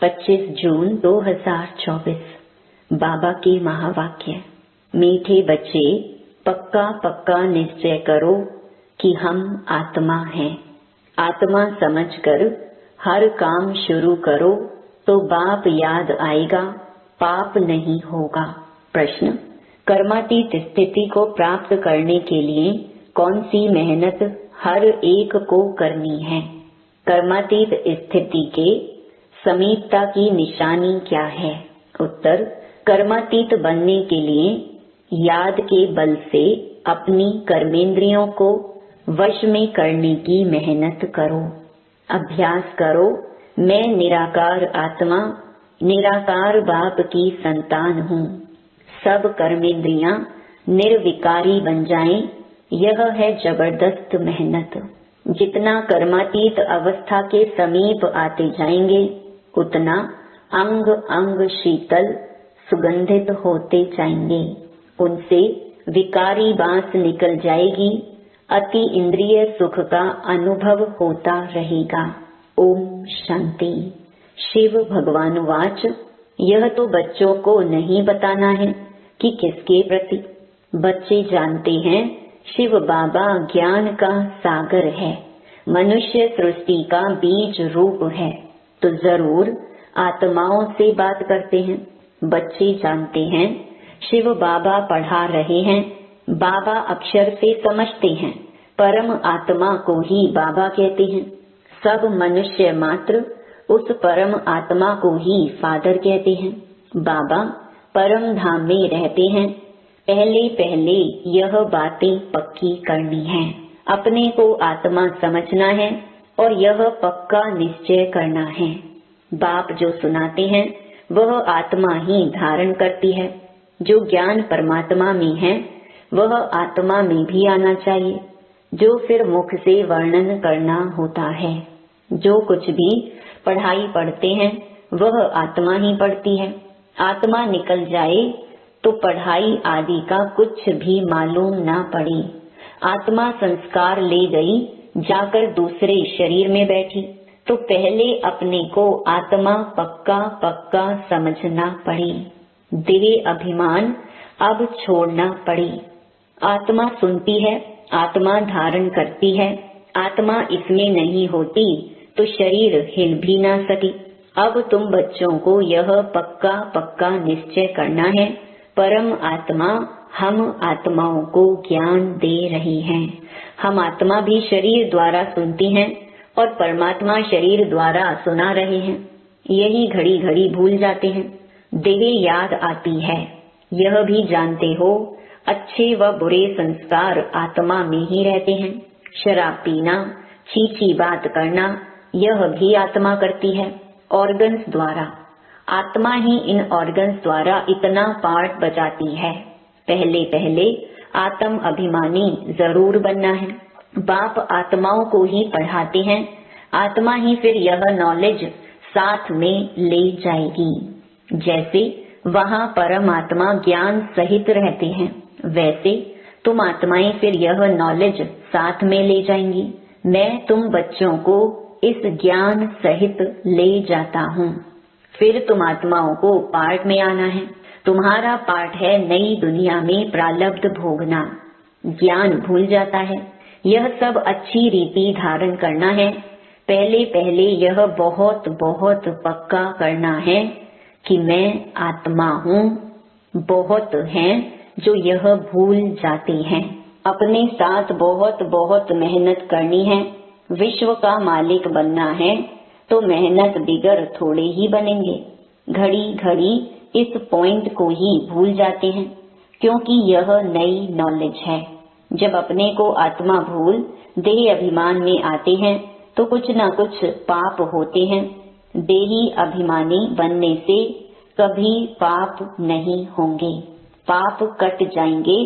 25 जून 2024। बाबा के महावाक्य। मीठे बच्चे, पक्का पक्का निश्चय करो कि हम आत्मा हैं। आत्मा समझकर हर काम शुरू करो तो बाप याद आएगा, पाप नहीं होगा। प्रश्न: कर्मातीत स्थिति को प्राप्त करने के लिए कौन सी मेहनत हर एक को करनी है? कर्मातीत स्थिति के समीपता की निशानी क्या है? उत्तर: कर्मातीत बनने के लिए याद के बल से अपनी कर्मेंद्रियों को वश में करने की मेहनत करो। अभ्यास करो, मैं निराकार आत्मा, निराकार बाप की संतान हूँ। सब कर्मेंद्रियां निर्विकारी बन जाएं, यह है जबरदस्त मेहनत। जितना कर्मातीत अवस्था के समीप आते जाएंगे, उतना अंग अंग शीतल सुगंधित होते जाएंगे। उनसे विकारी बांस निकल जाएगी, अति इंद्रिय सुख का अनुभव होता रहेगा। ओम शांति। शिव भगवान वाच। यह तो बच्चों को नहीं बताना है कि किसके प्रति। बच्चे जानते हैं शिव बाबा ज्ञान का सागर है, मनुष्य सृष्टि का बीज रूप है, तो जरूर आत्माओं से बात करते हैं। बच्चे जानते हैं शिव बाबा पढ़ा रहे हैं, बाबा अक्षर से समझते हैं, परम आत्मा को ही बाबा कहते हैं। सब मनुष्य मात्र उस परम आत्मा को ही फादर कहते हैं। बाबा परम धाम में रहते हैं। पहले पहले यह बातें पक्की करनी है। अपने को आत्मा समझना है और यह पक्का निश्चय करना है। बाप जो सुनाते हैं वह आत्मा ही धारण करती है। जो ज्ञान परमात्मा में है वह आत्मा में भी आना चाहिए, जो फिर मुख से वर्णन करना होता है। जो कुछ भी पढ़ाई पढ़ते हैं वह आत्मा ही पढ़ती है। आत्मा निकल जाए तो पढ़ाई आदि का कुछ भी मालूम ना पड़े। आत्मा संस्कार ले गई, जाकर दूसरे शरीर में बैठी, तो पहले अपने को आत्मा पक्का पक्का समझना पड़े। देह अभिमान अब छोड़ना पड़े। आत्मा सुनती है, आत्मा धारण करती है। आत्मा इसमें नहीं होती तो शरीर हिल भी ना सके। अब तुम बच्चों को यह पक्का पक्का निश्चय करना है, परम आत्मा हम आत्माओं को ज्ञान दे रही है। हम आत्मा भी शरीर द्वारा सुनती हैं और परमात्मा शरीर द्वारा सुना रहे हैं। यही घड़ी घड़ी भूल जाते हैं, देह याद आती है। यह भी जानते हो अच्छे व बुरे संस्कार आत्मा में ही रहते हैं। शराब पीना, छीछी बात करना, यह भी आत्मा करती है ऑर्गन्स द्वारा। आत्मा ही इन ऑर्गन्स द्वारा इतना पार्ट बजाती है। पहले पहले आत्म अभिमानी जरूर बनना है। बाप आत्माओं को ही पढ़ाते हैं, आत्मा ही फिर यह नॉलेज साथ में ले जाएगी। जैसे वहाँ परमात्मा ज्ञान सहित रहते हैं, वैसे तुम आत्माएं फिर यह नॉलेज साथ में ले जाएंगी। मैं तुम बच्चों को इस ज्ञान सहित ले जाता हूँ। फिर तुम आत्माओं को पार्ट में आना है। तुम्हारा पार्ट है नई दुनिया में प्रारब्ध भोगना। ज्ञान भूल जाता है। यह सब अच्छी रीति धारण करना है। पहले पहले यह बहुत बहुत पक्का करना है कि मैं आत्मा हूँ। बहुत हैं जो यह भूल जाते हैं। अपने साथ बहुत बहुत मेहनत करनी है। विश्व का मालिक बनना है तो मेहनत बिगर थोड़े ही बनेंगे। घड़ी घड़ी इस पॉइंट को ही भूल जाते हैं, क्योंकि यह नई नॉलेज है। जब अपने को आत्मा भूल देह अभिमान में आते हैं तो कुछ न कुछ पाप होते हैं। देही अभिमानी बनने से कभी पाप नहीं होंगे। पाप कट जाएंगे,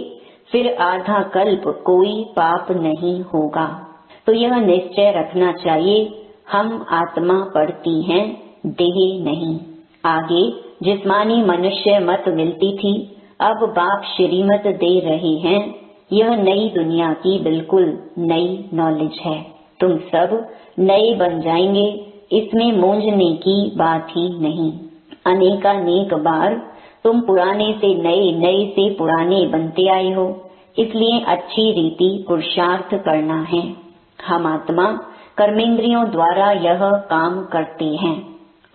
फिर आधा कल्प कोई पाप नहीं होगा। तो यह निश्चय रखना चाहिए, हम आत्मा पढ़ती हैं, देह नहीं। आगे जिस्मानी मनुष्य मत मिलती थी, अब बाप श्रीमत दे रहे हैं। यह नई दुनिया की बिल्कुल नई नॉलेज है। तुम सब नए बन जाएंगे, इसमें मूंझने की बात ही नहीं। अनेकानेक बार तुम पुराने से नए, नए से पुराने बनते आए हो, इसलिए अच्छी रीति पुरुषार्थ करना है। हम आत्मा कर्मेंद्रियों द्वारा यह काम करते हैं।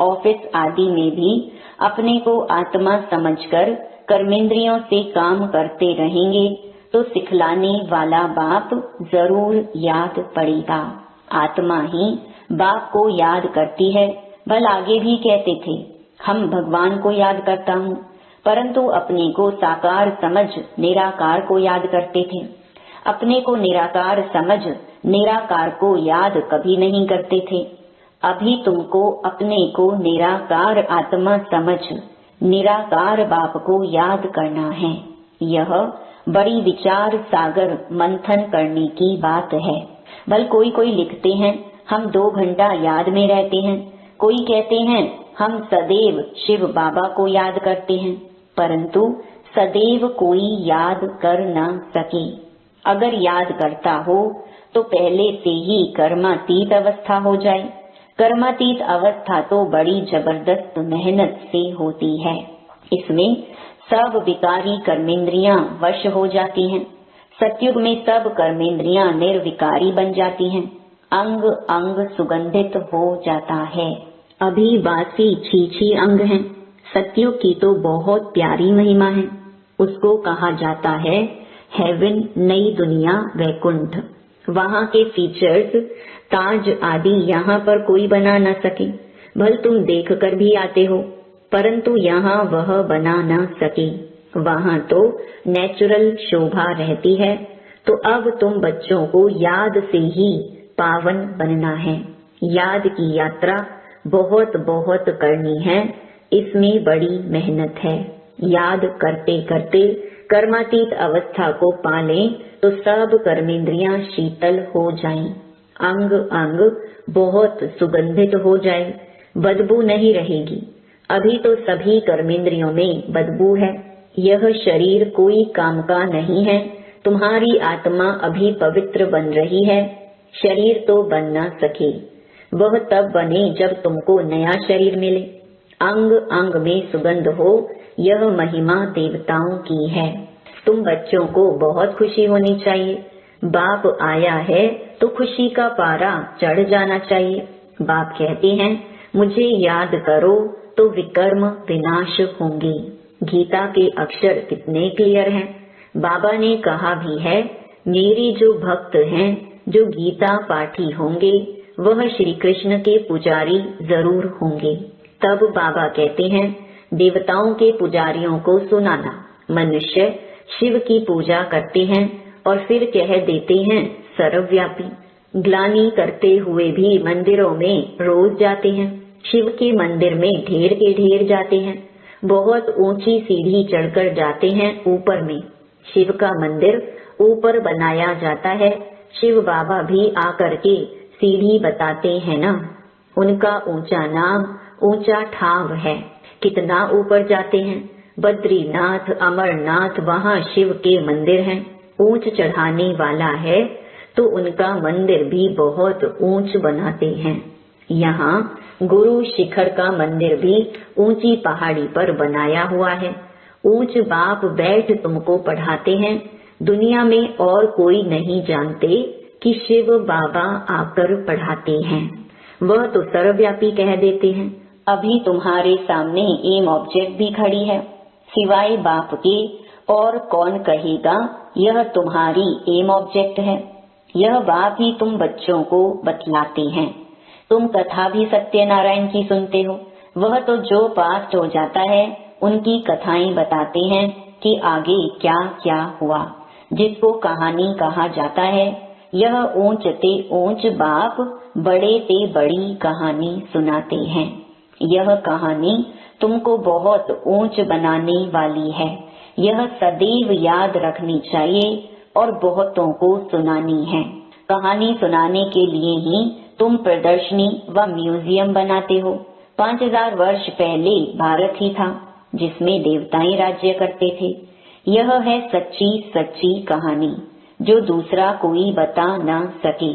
ऑफिस आदि में भी अपने को आत्मा समझकर कर्मेंद्रियों से काम करते रहेंगे तो सिखलाने वाला बाप जरूर याद पड़ेगा। आत्मा ही बाप को याद करती है। बल आगे भी कहते थे, हम भगवान को याद करता हूँ, परंतु अपने को साकार समझ निराकार को याद करते थे। अपने को निराकार समझ निराकार को याद कभी नहीं करते थे। अभी तुमको अपने को निराकार आत्मा समझ निराकार बाप को याद करना है। यह बड़ी विचार सागर मंथन करने की बात है। बल कोई कोई लिखते हैं हम 2 घंटा याद में रहते हैं, कोई कहते हैं हम सदैव शिव बाबा को याद करते हैं, परंतु सदैव कोई याद कर न सके। अगर याद करता हो तो पहले से ही कर्मातीत अवस्था हो जाए। कर्मातीत अवस्था तो बड़ी जबरदस्त मेहनत से होती है। इसमें सब विकारी कर्मेंद्रियां वश हो जाती हैं। सतयुग में सब कर्मेंद्रियां निर्विकारी बन जाती हैं। अंग अंग सुगंधित हो जाता है। अभी बासी छीछी अंग हैं। सतयुग की तो बहुत प्यारी महिमा है। उसको कहा जाता है हेवन, नई दुनिया, वैकुंठ। वहाँ के फीचर्स, ताज आदि यहाँ पर कोई बना न सके। भल तुम देख कर भी आते हो, परंतु यहाँ वह बना न सके। वहाँ तो नेचुरल शोभा रहती है। तो अब तुम बच्चों को याद से ही पावन बनना है। याद की यात्रा बहुत बहुत करनी है। इसमें बड़ी मेहनत है। याद करते करते कर्मातीत अवस्था को पालें तो सब कर्मेंद्रियां शीतल हो जाएं, अंग अंग बहुत सुगंधित हो जाए, बदबू नहीं रहेगी। अभी तो सभी कर्मेंद्रियों में बदबू है। यह शरीर कोई काम का नहीं है। तुम्हारी आत्मा अभी पवित्र बन रही है। शरीर तो बन न सके, वह तब बने जब तुमको नया शरीर मिले। अंग अंग में सुगंध हो, यह महिमा देवताओं की है। तुम बच्चों को बहुत खुशी होनी चाहिए। बाप आया है तो खुशी का पारा चढ़ जाना चाहिए। बाप कहते हैं मुझे याद करो तो विकर्म विनाश होंगे। गीता के अक्षर कितने क्लियर हैं। बाबा ने कहा भी है मेरे जो भक्त हैं, जो गीता पाठी होंगे, वह श्री कृष्ण के पुजारी जरूर होंगे। तब बाबा कहते हैं देवताओं के पुजारियों को सुनाना। मनुष्य शिव की पूजा करते हैं और फिर कह देते हैं सर्वव्यापी। ग्लानि करते हुए भी मंदिरों में रोज जाते हैं। शिव के मंदिर में ढेर के ढेर जाते हैं। बहुत ऊंची सीढ़ी चढ़कर जाते हैं ऊपर में। शिव का मंदिर ऊपर बनाया जाता है। शिव बाबा भी आकर के सीढ़ी बताते हैं ना। उनका ऊंचा नाम, ऊंचा ठाव है। कितना ऊपर जाते हैं। बद्रीनाथ, अमरनाथ, वहाँ शिव के मंदिर हैं। ऊंच चढ़ाने वाला है तो उनका मंदिर भी बहुत ऊंच बनाते हैं। यहाँ गुरु शिखर का मंदिर भी ऊंची पहाड़ी पर बनाया हुआ है। ऊंच बाप बैठ तुमको पढ़ाते हैं। दुनिया में और कोई नहीं जानते कि शिव बाबा आकर पढ़ाते हैं। वह तो सर्वव्यापी कह देते हैं। अभी तुम्हारे सामने एम ऑब्जेक्ट भी खड़ी है। सिवाय बाप के और कौन कहेगा यह तुम्हारी एम ऑब्जेक्ट है। यह बात ही तुम बच्चों को बतलाते हैं। तुम कथा भी सत्यनारायण की सुनते हो। वह तो जो पास्ट हो जाता है उनकी कथाएं बताते हैं कि आगे क्या क्या हुआ, जिसको कहानी कहा जाता है। यह ऊंच ते ऊंच बाप बड़े ते बड़ी कहानी सुनाते हैं। यह कहानी तुमको बहुत ऊंच बनाने वाली है। यह सदैव याद रखनी चाहिए और बहुतों को सुनानी है। कहानी सुनाने के लिए ही तुम प्रदर्शनी व म्यूजियम बनाते हो। 5000 वर्ष पहले भारत ही था जिसमें देवताएं राज्य करते थे। यह है सच्ची सच्ची कहानी जो दूसरा कोई बता न सके।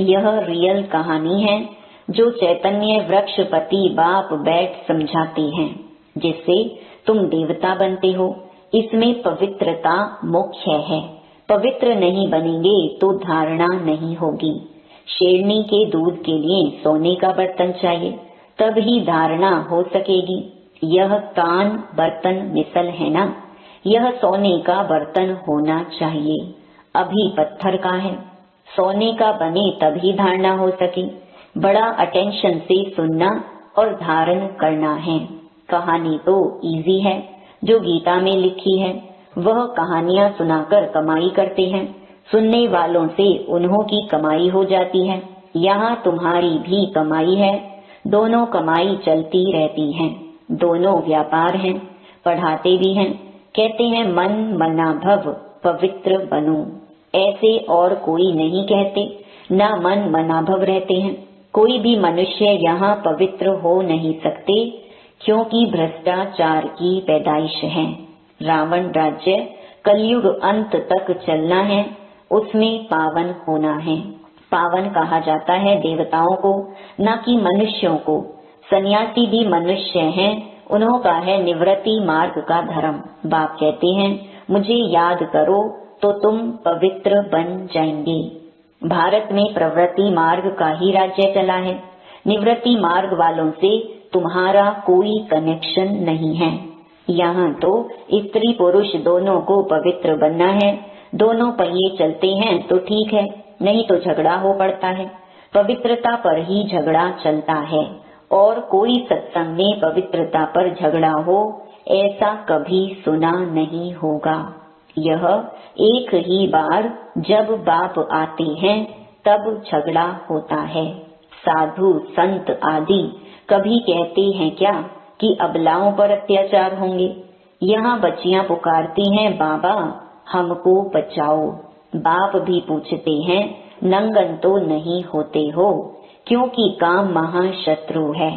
यह रियल कहानी है। जो चैतन्य वृक्षपति बाप बैठ समझाते हैं, जिससे तुम देवता बनते हो। इसमें पवित्रता मुख्य है। पवित्र नहीं बनेंगे तो धारणा नहीं होगी। शेरनी के दूध के लिए सोने का बर्तन चाहिए, तब ही धारणा हो सकेगी। यह कान बर्तन मिसल है ना, यह सोने का बर्तन होना चाहिए। अभी पत्थर का है, सोने का बने तभी धारणा हो सके। बड़ा अटेंशन से सुनना और धारण करना है। कहानी तो इजी है, जो गीता में लिखी है। वह कहानियां सुनाकर कमाई करते हैं, सुनने वालों से उन्हों की कमाई हो जाती है। यहाँ तुम्हारी भी कमाई है, दोनों कमाई चलती रहती है, दोनों व्यापार हैं। पढ़ाते भी हैं, कहते हैं मन मना भव पवित्र बनो। ऐसे और कोई नहीं कहते, ना मन मना भव रहते हैं। कोई भी मनुष्य यहाँ पवित्र हो नहीं सकते, क्योंकि भ्रष्टाचार की पैदाइश है। रावण राज्य कलयुग अंत तक चलना है, उसमें पावन होना है। पावन कहा जाता है देवताओं को, न कि मनुष्यों को। सन्यासी भी मनुष्य हैं, उन्हों का है निवृत्ति मार्ग का धर्म। बाप कहते हैं मुझे याद करो तो तुम पवित्र बन जाएंगे। भारत में प्रवृत्ति मार्ग का ही राज्य चला है। निवृत्ति मार्ग वालों से तुम्हारा कोई कनेक्शन नहीं है। यहाँ तो स्त्री पुरुष दोनों को पवित्र बनना है। दोनों पहिए चलते हैं तो ठीक है, नहीं तो झगड़ा हो पड़ता है। पवित्रता पर ही झगड़ा चलता है, और कोई सत्संग में पवित्रता पर झगड़ा हो ऐसा कभी सुना नहीं होगा। यह एक ही बार जब बाप आते हैं तब झगड़ा होता है। साधु संत आदि कभी कहते हैं क्या कि अबलाओं पर अत्याचार होंगे। यहाँ बच्चियां पुकारती हैं बाबा हमको बचाओ। बाप भी पूछते हैं नंगन तो नहीं होते हो, क्योंकि काम महाशत्रु है।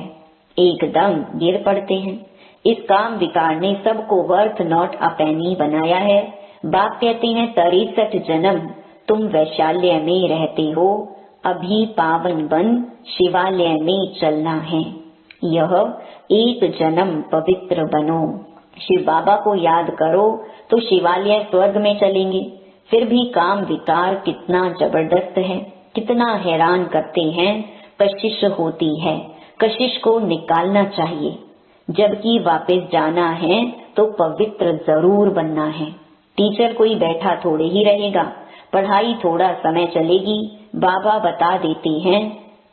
एकदम गिर पड़ते हैं। इस काम विकार ने सबको वर्थ नॉट अ पेनी बनाया है। बाप कहते हैं 63 जन्म तुम वैशाल्य में रहते हो, अभी पावन बन शिवालय में चलना है। यह एक जन्म पवित्र बनो। शिव बाबा को याद करो तो शिवालय स्वर्ग में चलेंगे। फिर भी काम विकार कितना जबरदस्त है, कितना हैरान करते हैं। कशिश होती है, कशिश को निकालना चाहिए। जबकि वापस जाना है तो पवित्र जरूर बनना है। टीचर कोई बैठा थोड़े ही रहेगा, पढ़ाई थोड़ा समय चलेगी। बाबा बता देते हैं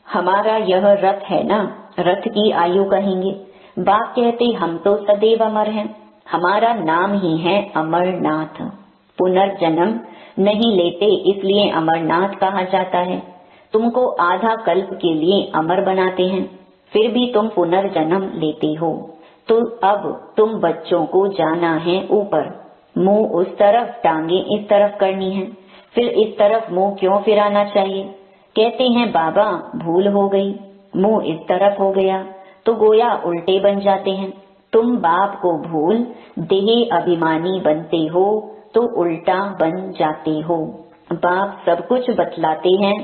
हमारा यह रथ है ना, रथ की आयु कहेंगे। बाप कहते हम तो सदैव अमर हैं, हमारा नाम ही है अमरनाथ। पुनर्जन्म नहीं लेते इसलिए अमरनाथ कहा जाता है। तुमको आधा कल्प के लिए अमर बनाते हैं, फिर भी तुम पुनर्जन्म लेते हो। तो अब तुम बच्चों को जाना है ऊपर। मुंह उस तरफ, टांगे इस तरफ करनी है, फिर इस तरफ मुंह क्यों फिराना चाहिए। कहते हैं बाबा भूल हो गई, मुंह इस तरफ हो गया, तो गोया उल्टे बन जाते हैं। तुम बाप को भूल देह अभिमानी बनते हो तो उल्टा बन जाते हो। बाप सब कुछ बतलाते हैं,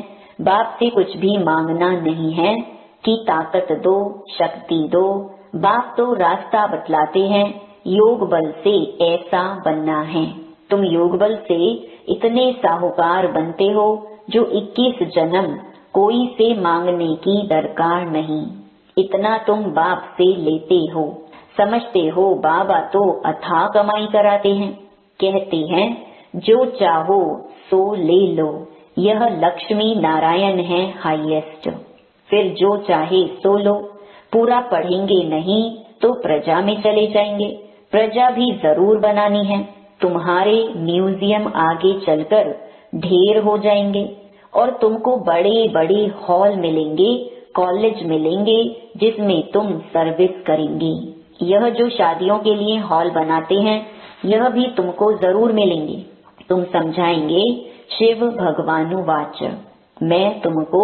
बाप से कुछ भी मांगना नहीं है कि ताकत दो, शक्ति दो। बाप तो रास्ता बतलाते हैं, योग बल से ऐसा बनना है। तुम योग बल से इतने साहूकार बनते हो जो 21 जन्म कोई से मांगने की दरकार नहीं। इतना तुम बाप से लेते हो। समझते हो बाबा तो अथाह कमाई कराते हैं। कहते हैं जो चाहो सो ले लो, यह लक्ष्मी नारायण है हाईएस्ट। फिर जो चाहे सो लो। पूरा पढ़ेंगे नहीं तो प्रजा में चले जाएंगे। प्रजा भी जरूर बनानी है। तुम्हारे म्यूजियम आगे चलकर ढेर हो जाएंगे और तुमको बड़े बड़े हॉल मिलेंगे, कॉलेज मिलेंगे जिसमें तुम सर्विस करेंगे। यह जो शादियों के लिए हॉल बनाते हैं यह भी तुमको जरूर मिलेंगे। तुम समझाएंगे शिव भगवानुवाच, मैं तुमको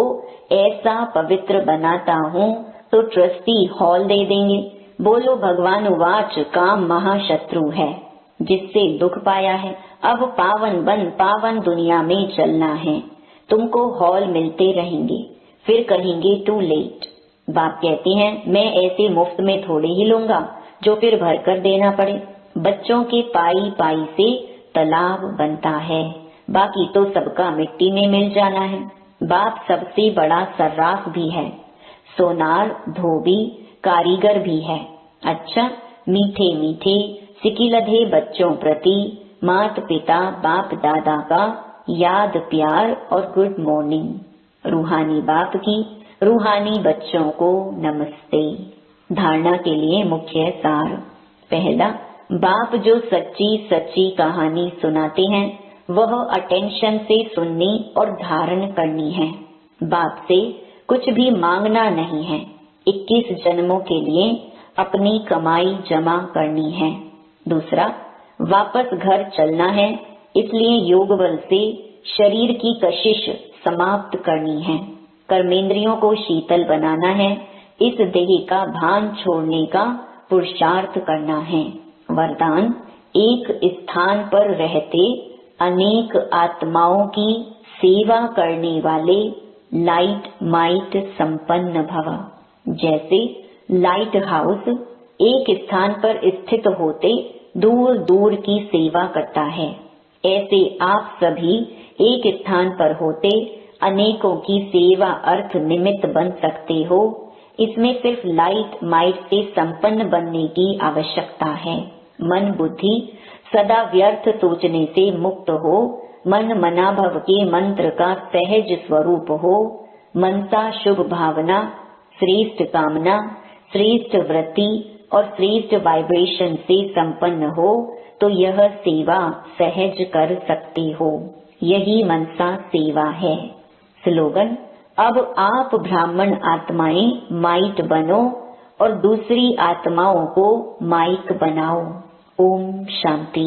ऐसा पवित्र बनाता हूँ तो ट्रस्टी हॉल दे देंगे। बोलो भगवानुवाच काम महाशत्रु है जिससे दुख पाया है। अब पावन बन पावन दुनिया में चलना है। तुमको हॉल मिलते रहेंगे, फिर कहेंगे टू लेट। बाप कहते हैं मैं ऐसे मुफ्त में थोड़े ही लूंगा जो फिर भर कर देना पड़े। बच्चों के पाई पाई से तालाब बनता है, बाकी तो सबका मिट्टी में मिल जाना है। बाप सबसे बड़ा सर्राफ भी है, सोनार, धोबी, कारीगर भी है। अच्छा, मीठे मीठे सिकिलधे बच्चों प्रति माता पिता बाप दादा का याद प्यार और गुड मॉर्निंग। रूहानी बाप की रूहानी बच्चों को नमस्ते। धारणा के लिए मुख्य सार। पहला, बाप जो सच्ची सच्ची कहानी सुनाते हैं वह अटेंशन से सुननी और धारण करनी है। बाप से कुछ भी मांगना नहीं है। 21 जन्मों के लिए अपनी कमाई जमा करनी है। दूसरा, वापस घर चलना है, इसलिए योग बल से शरीर की कशिश समाप्त करनी है। कर्मेंद्रियों को शीतल बनाना है, इस देह का भान छोड़ने का पुरुषार्थ करना है। वरदान, एक स्थान पर रहते अनेक आत्माओं की सेवा करने वाले लाइट माइट संपन्न भव। जैसे लाइट हाउस एक स्थान पर स्थित होते दूर दूर की सेवा करता है, ऐसे आप सभी एक स्थान पर होते अनेकों की सेवा अर्थ निमित्त बन सकते हो। इसमें सिर्फ लाइट माइट से संपन्न बनने की आवश्यकता है। मन बुद्धि सदा व्यर्थ सोचने से मुक्त हो, मन मना भव के मंत्र का सहज स्वरूप हो। मनसा शुभ भावना, श्रेष्ठ कामना, श्रेष्ठ वृत्ति और श्रेष्ठ वाइब्रेशन से संपन्न हो तो यह सेवा सहज कर सकते हो। यही मनसा सेवा है। स्लोगन, अब आप ब्राह्मण आत्माएं माइट बनो और दूसरी आत्माओं को माइक बनाओ। ओम शांति।